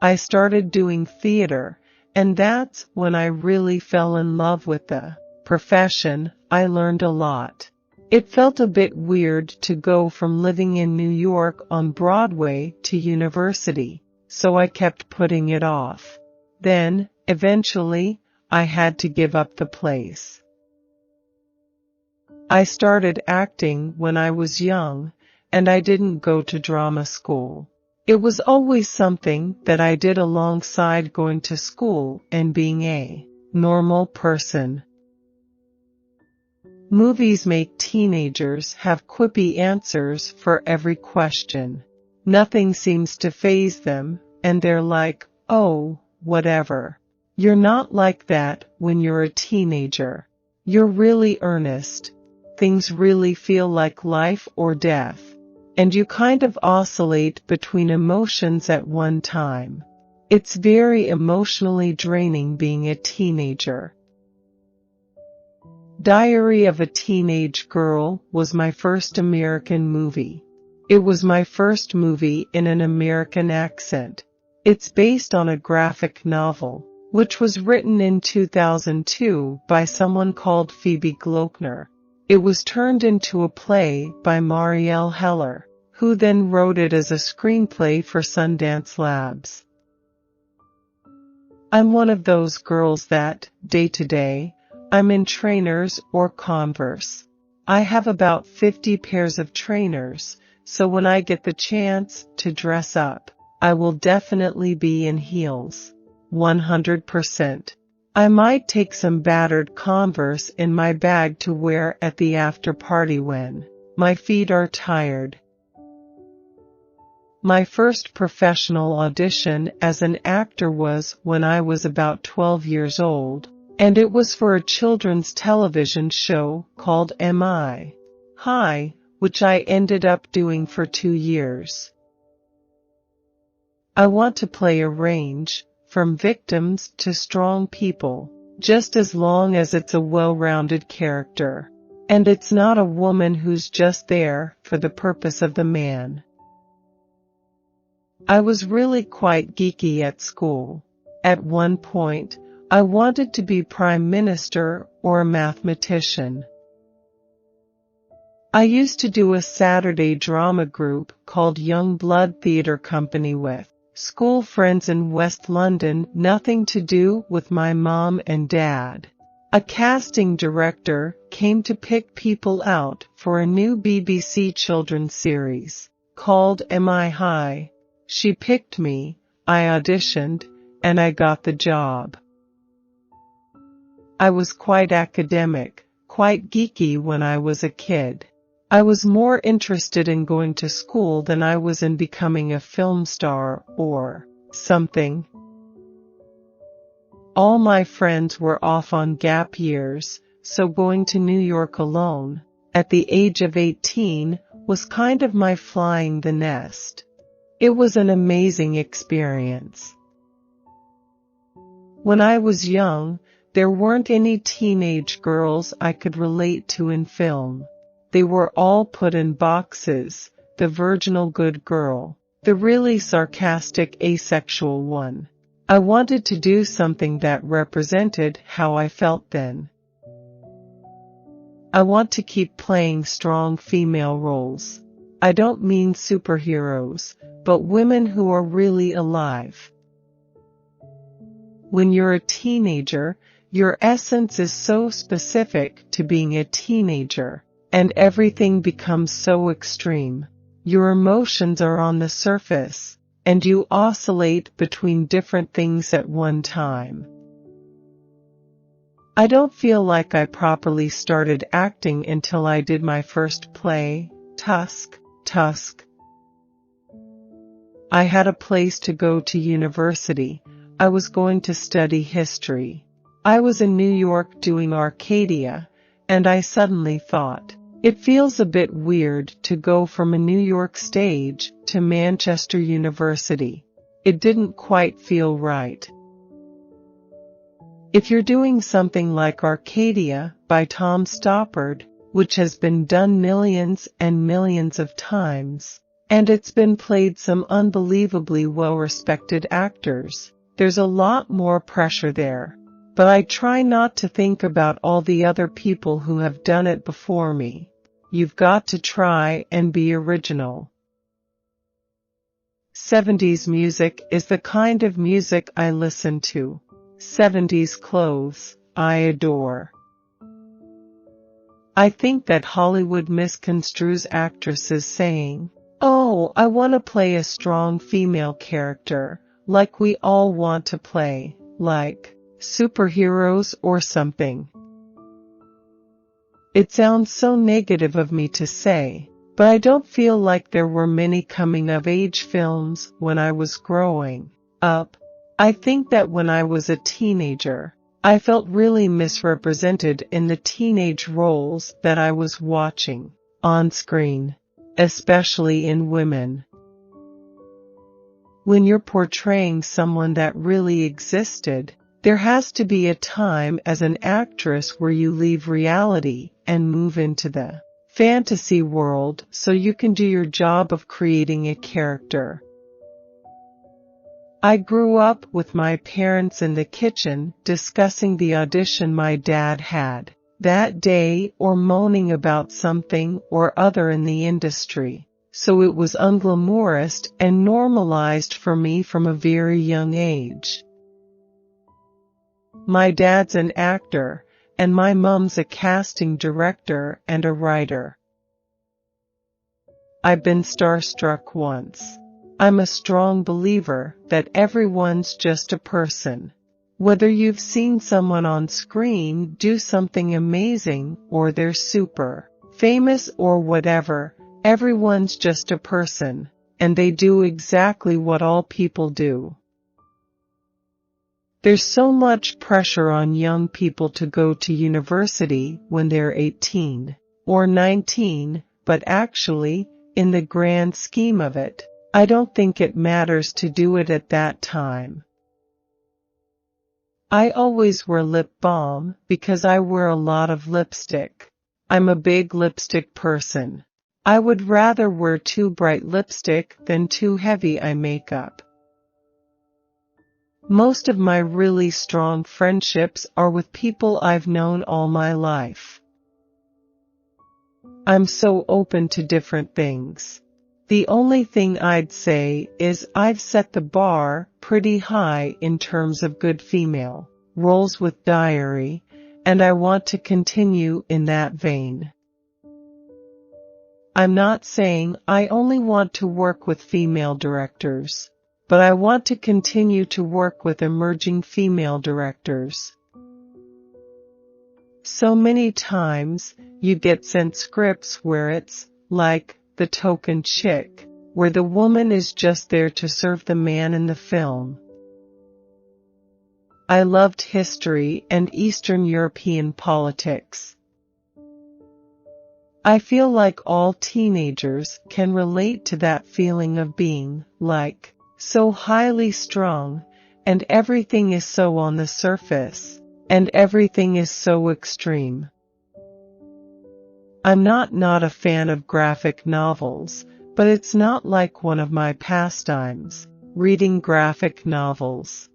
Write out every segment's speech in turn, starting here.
I started doing theater, and that's when I really fell in love with the profession. I learned a lot. It felt a bit weird to go from living in New York on Broadway to university, so I kept putting it off. Then, eventually, I had to give up the place. I started acting when I was young, and I didn't go to drama school. It was always something that I did alongside going to school and being a normal person. Movies make teenagers have quippy answers for every question. Nothing seems to faze them, and they're like, oh, whatever. You're not like that when you're a teenager. You're really earnest. Things really feel like life or death. And you kind of oscillate between emotions at one time. It's very emotionally draining being a teenager. Diary of a Teenage Girl was my first American movie. It was my first movie in an American accent. It's based on a graphic novel, which was written in 2002 by someone called Phoebe Gloeckner. It was turned into a play by Mary Shelley, who then wrote it as a screenplay for Sundance Labs. I'm one of those girls that, day to day, I'm in trainers or Converse. I have about 50 pairs of trainers, so when I get the chance to dress up, I will definitely be in heels. 100%. I might take some battered Converse in my bag to wear at the after party when my feet are tired. My first professional audition as an actor was when I was about 12 years old, and it was for a children's television show called Am I High, which I ended up doing for 2 years. I want to play a range, from victims to strong people, just as long as it's a well-rounded character, and it's not a woman who's just there for the purpose of the man. I was really quite geeky at school. At one point, I wanted to be prime minister or a mathematician. I used to do a Saturday drama group called Young Blood Theatre Company with school friends in West London, nothing to do with my mom and dad. A casting director came to pick people out for a new BBC children's series called Am I High? She picked me, I auditioned, and I got the job. I was quite academic, quite geeky when I was a kid. I was more interested in going to school than I was in becoming a film star or something. All my friends were off on gap years, so going to New York alone, at the age of 18, was kind of my flying the nest. It was an amazing experience. When I was young, there weren't any teenage girls I could relate to in film. They were all put in boxes, the virginal good girl, the really sarcastic asexual one. I wanted to do something that represented how I felt then. I want to keep playing strong female roles. I don't mean superheroes, but women who are really alive. When you're a teenager, your essence is so specific to being a teenager. And everything becomes so extreme. Your emotions are on the surface, and you oscillate between different things at one time. I don't feel like I properly started acting until I did my first play, Tusk. I had a place to go to university. I was going to study history. I was in New York doing Arcadia, and I suddenly thought, it feels a bit weird to go from a New York stage to Manchester University. It didn't quite feel right. If you're doing something like Arcadia by Tom Stoppard, which has been done millions and millions of times, And it's been played some unbelievably well-respected actors. There's a lot more pressure there. But I try not to think about all the other people who have done it before me. You've got to try and be original. 70s music is the kind of music I listen to. 70s clothes, I adore. I think that Hollywood misconstrues actresses saying, "Oh, I want to play a strong female character, like we all want to play, like superheroes or something." It sounds so negative of me to say, but I don't feel like there were many coming-of-age films when I was growing up. I think that when I was a teenager, I felt really misrepresented in the teenage roles that I was watching on screen, especially in women. When you're portraying someone that really existed, there has to be a time as an actress where you leave reality and move into the fantasy world so you can do your job of creating a character. I grew up with my parents in the kitchen discussing the audition my dad had that day or moaning about something or other in the industry, so it was unglamorous and normalized for me from a very young age. My dad's an actor, and my mom's a casting director and a writer. I've been starstruck once. I'm a strong believer that everyone's just a person. Whether you've seen someone on screen do something amazing or they're super famous or whatever, everyone's just a person, and they do exactly what all people do. There's so much pressure on young people to go to university when they're 18 or 19, but actually, in the grand scheme of it, I don't think it matters to do it at that time. I always wear lip balm because I wear a lot of lipstick. I'm a big lipstick person. I would rather wear too bright lipstick than too heavy eye makeup. Most of my really strong friendships are with people I've known all my life. I'm so open to different things. The only thing I'd say is I've set the bar pretty high in terms of good female roles with Diary, and I want to continue in that vein. I'm not saying I only want to work with female directors, but I want to continue to work with emerging female directors. So many times, you get sent scripts where it's like the token chick, where the woman is just there to serve the man in the film. I loved history and Eastern European politics. I feel like all teenagers can relate to that feeling of being, like, so highly strung, and everything is so on the surface, and everything is so extreme. I'm not a fan of graphic novels, but it's not like one of my pastimes, reading graphic novels.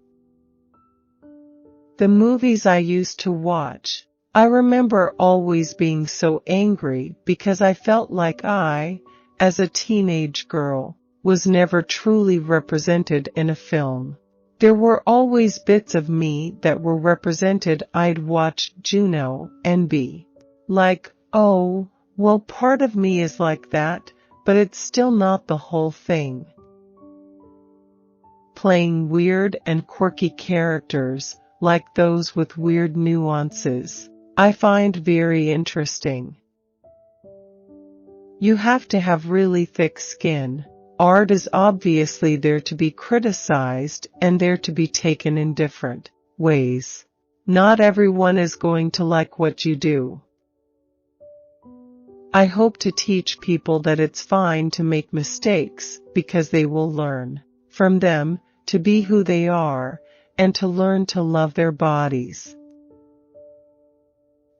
The movies I used to watch, I remember always being so angry because I felt like I, as a teenage girl, was never truly represented in a film. There were always bits of me that were represented. I'd watch Juno and be like, oh, well, part of me is like that, but it's still not the whole thing. Playing weird and quirky characters, like those with weird nuances, I find very interesting. You have to have really thick skin. Art is obviously there to be criticized and there to be taken in different ways. Not everyone is going to like what you do. I hope to teach people that it's fine to make mistakes because they will learn from them to be who they are and to learn to love their bodies.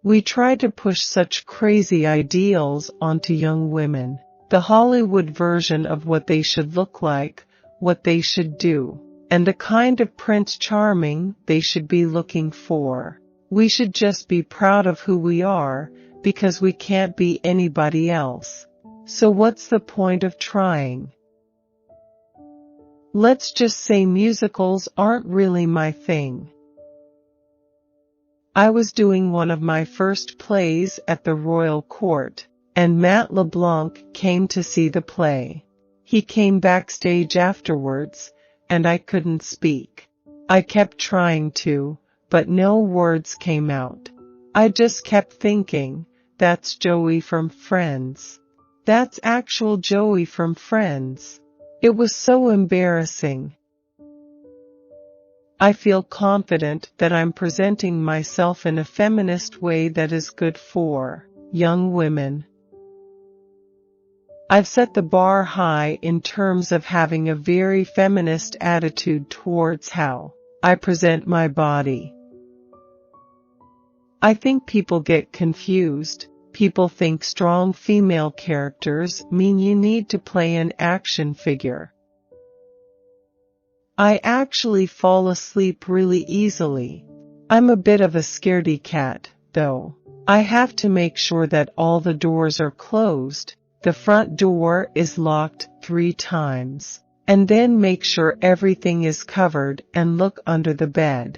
We try to push such crazy ideals onto young women, The Hollywood version of what they should look like, what they should do, and the kind of Prince Charming they should be looking for. We should just be proud of who we are, because we can't be anybody else. So what's the point of trying? Let's just say musicals aren't really my thing. I was doing one of my first plays at the Royal Court, and Matt LeBlanc came to see the play. He came backstage afterwards, and I couldn't speak. I kept trying to, but no words came out. I just kept thinking, that's Joey from Friends. That's actual Joey from Friends. It was so embarrassing. I feel confident that I'm presenting myself in a feminist way that is good for young women. I've set the bar high in terms of having a very feminist attitude towards how I present my body. I think people get confused. People think strong female characters mean you need to play an action figure. I actually fall asleep really easily. I'm a bit of a scaredy cat, though. I have to make sure that all the doors are closed, the front door is locked 3 times, and then make sure everything is covered and look under the bed.